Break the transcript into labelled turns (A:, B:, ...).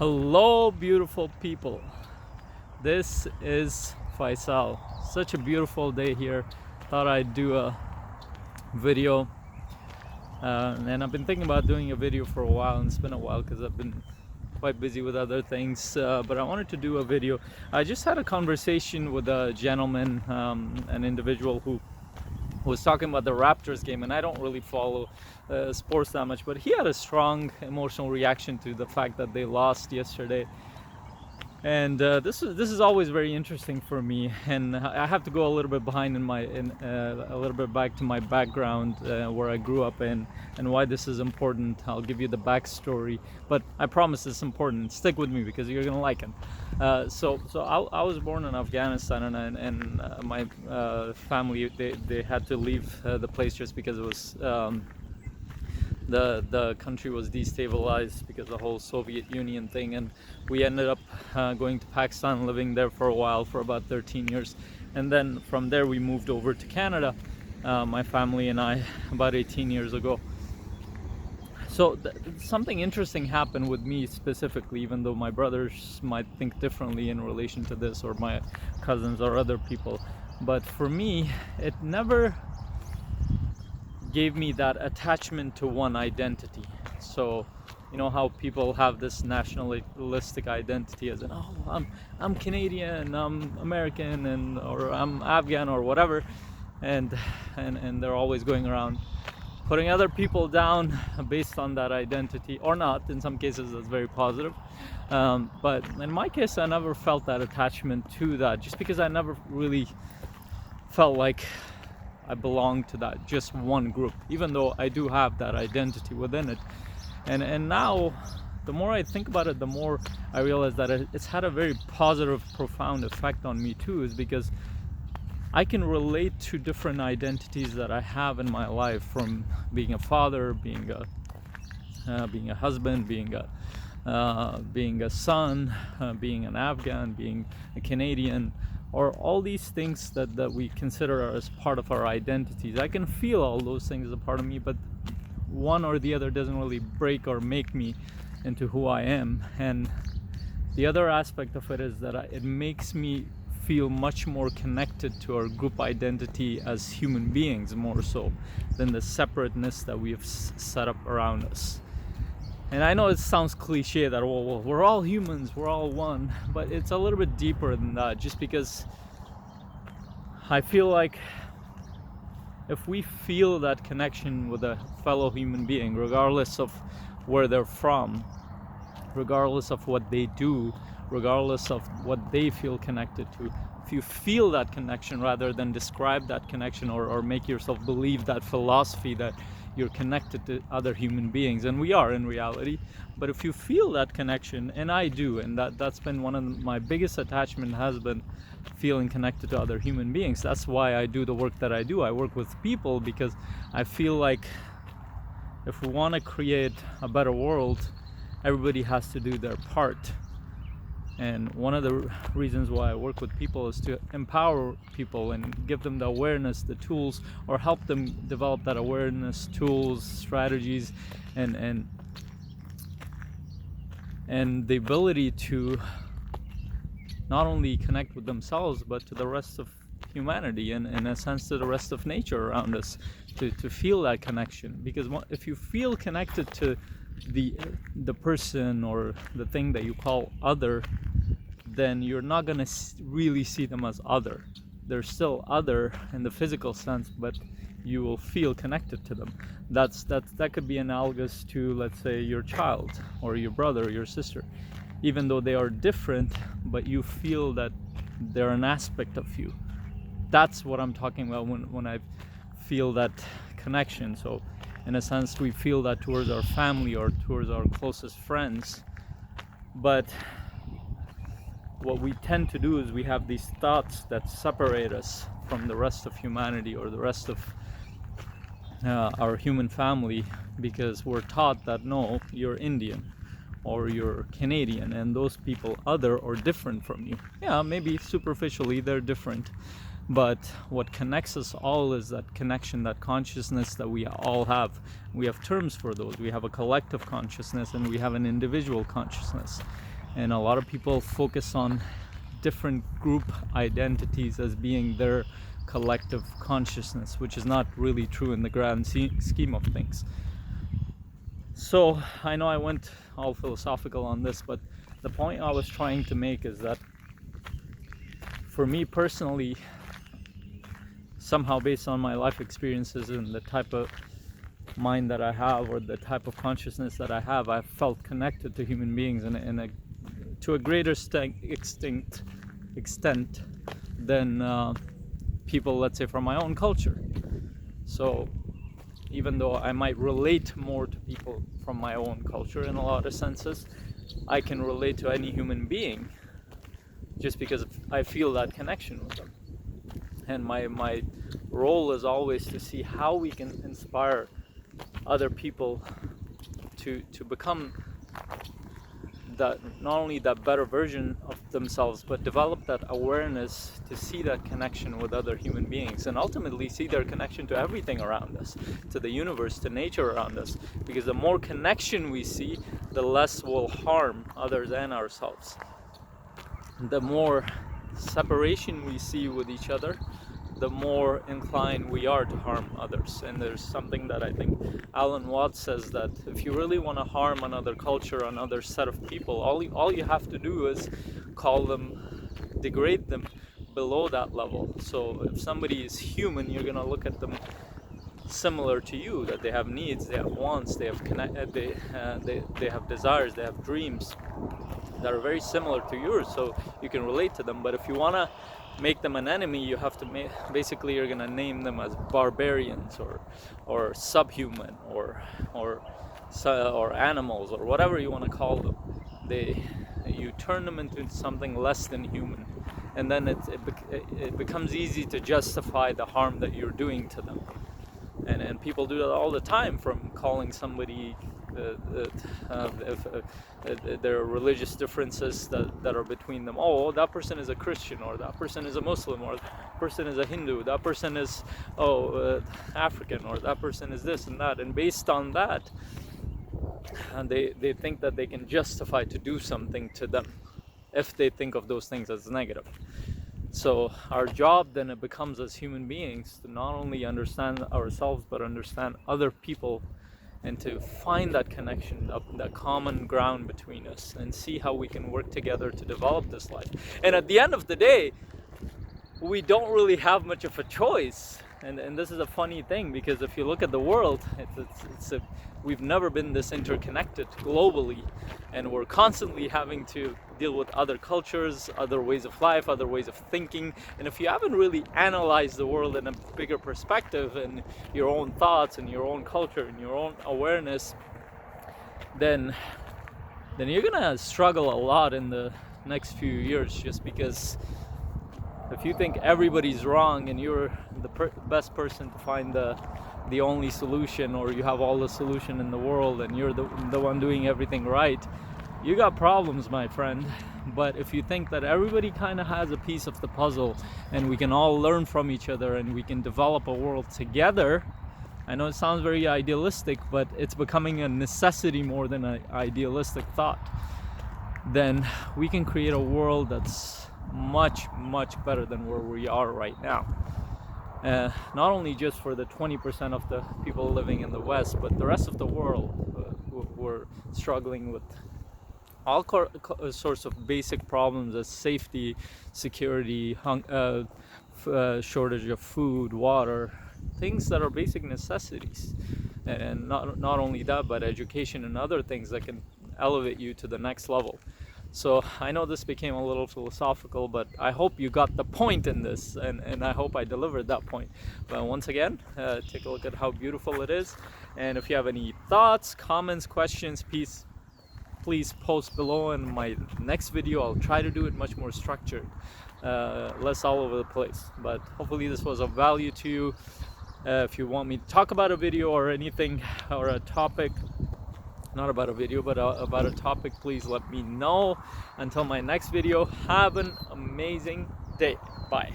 A: Hello, beautiful people. This is Faisal. Such a beautiful day here. Thought I'd do a video. And I've been thinking about doing a video for a while, and it's been a while because I've been quite busy with other things. But I wanted to do a video. I just had a conversation with a gentleman, an individual who was talking about the Raptors game, and I don't really follow sports that much, but he had a strong emotional reaction to the fact that they lost yesterday. And this is always very interesting for me, and I have to go a little bit behind a little bit back to my background, where I grew up in, and why this is important. I'll give you the backstory, but I promise it's important. Stick with me because you're gonna like it. So I was born in Afghanistan, and my family they had to leave the place just because it was. The country was destabilized because of the whole Soviet Union thing, and we ended up going to Pakistan, living there for a while, for about 13 years, and then from there we moved over to Canada, my family and I, about 18 years ago. So something interesting happened with me specifically, even though my brothers might think differently in relation to this, or my cousins or other people, but for me it never gave me that attachment to one identity. So you know how people have this nationalistic identity, as in, oh, I'm Canadian, I'm American, and or I'm Afghan or whatever, and they're always going around putting other people down based on that identity, or not. In some cases that's very positive, but in my case I never felt that attachment to that, just because I never really felt like I belong to that just one group, even though I do have that identity within it. And now, the more I think about it, the more I realize that it's had a very positive, profound effect on me too, is because I can relate to different identities that I have in my life, from being a father, being a husband, being a son, being an Afghan, being a Canadian, or all these things that we consider as part of our identities. I can feel all those things as a part of me, but one or the other doesn't really break or make me into who I am. And the other aspect of it is that it makes me feel much more connected to our group identity as human beings, more so than the separateness that we have set up around us. And I know it sounds cliche that, well, we're all humans, we're all one, but it's a little bit deeper than that, just because I feel like if we feel that connection with a fellow human being, regardless of where they're from, regardless of what they do, regardless of what they feel connected to, if you feel that connection rather than describe that connection, or make yourself believe that philosophy that you're connected to other human beings, and we are in reality, but if you feel that connection, and I do, and that's been one of my biggest attachment, has been feeling connected to other human beings. That's why I do the work that I do. I work with people because I feel like if we want to create a better world, everybody has to do their part. And one of the reasons why I work with people is to empower people and give them the awareness, the tools, or help them develop that awareness, tools, strategies, and the ability to not only connect with themselves, but to the rest of humanity, and in a sense to the rest of nature around us, to feel that connection. Because if you feel connected to the person or the thing that you call other, then you're not going to really see them as other. They're still other in the physical sense, but you will feel connected to them. That could be analogous to, let's say, your child or your brother or your sister. Even though they are different, but you feel that they're an aspect of you. That's what I'm talking about when I feel that connection. So in a sense, we feel that towards our family or towards our closest friends. But what we tend to do is we have these thoughts that separate us from the rest of humanity, or the rest of our human family, because we're taught that, no, you're Indian or you're Canadian, and those people other or different from you. Yeah, maybe superficially they're different, but what connects us all is that connection, that consciousness that we all have. We have terms for those. We have a collective consciousness and we have an individual consciousness. And a lot of people focus on different group identities as being their collective consciousness, which is not really true in the grand scheme of things. So I know I went all philosophical on this, but the point I was trying to make is that for me personally, somehow based on my life experiences and the type of mind that I have, or the type of consciousness that I have, I've felt connected to human beings to a greater extent than people, let's say, from my own culture. So even though I might relate more to people from my own culture in a lot of senses, I can relate to any human being just because I feel that connection with them. And my role is always to see how we can inspire other people to become that, not only that better version of themselves, but develop that awareness to see that connection with other human beings, and ultimately see their connection to everything around us, to the universe, to nature around us. Because the more connection we see, the less we'll harm others and ourselves. The more separation we see with each other, the more inclined we are to harm others. And there's something that I think Alan Watts says, that if you really want to harm another culture, another set of people, all you have to do is call them, degrade them below that level. So if somebody is human, you're going to look at them similar to you, that they have needs, they have wants, they have they have desires, they have dreams that are very similar to yours, so you can relate to them. But if you want to make them an enemy, you have to basically, you're gonna name them as barbarians or subhuman or animals, or whatever you want to call them. You turn them into something less than human, and then it becomes easy to justify the harm that you're doing to them. And people do that all the time, from calling somebody there are religious differences that are between them. Oh, that person is a Christian, or that person is a Muslim, or that person is a Hindu, that person is African, or that person is this and that. And based on that, they think that they can justify to do something to them if they think of those things as negative. So our job then, it becomes, as human beings, to not only understand ourselves but understand other people, and to find that connection, that common ground between us, and see how we can work together to develop this life. And at the end of the day, we don't really have much of a choice. And this is a funny thing, because if you look at the world, we've never been this interconnected globally, and we're constantly having to deal with other cultures, other ways of life, other ways of thinking. And if you haven't really analyzed the world in a bigger perspective, and your own thoughts and your own culture and your own awareness, then you're gonna struggle a lot in the next few years, just because if you think everybody's wrong and you're the best person to find the only solution, or you have all the solution in the world and you're the one doing everything right, you got problems, my friend. But if you think that everybody kind of has a piece of the puzzle, and we can all learn from each other, and we can develop a world together, I know it sounds very idealistic, but it's becoming a necessity more than an idealistic thought, then we can create a world that's much better than where we are right now. Not only just for the 20% of the people living in the West, but the rest of the world who are struggling with all sorts of basic problems as safety, security, shortage of food, water, things that are basic necessities. And not only that, but education and other things that can elevate you to the next level. So I know this became a little philosophical, but I hope you got the point in this, and I hope I delivered that point. But once again, take a look at how beautiful it is. And if you have any thoughts, comments, questions, please post below. In my next video, I'll try to do it much more structured, less all over the place. But hopefully this was of value to you. If you want me to talk about a video or anything, or a topic, not about a video, but about a topic, please let me know. Until my next video, have an amazing day. Bye.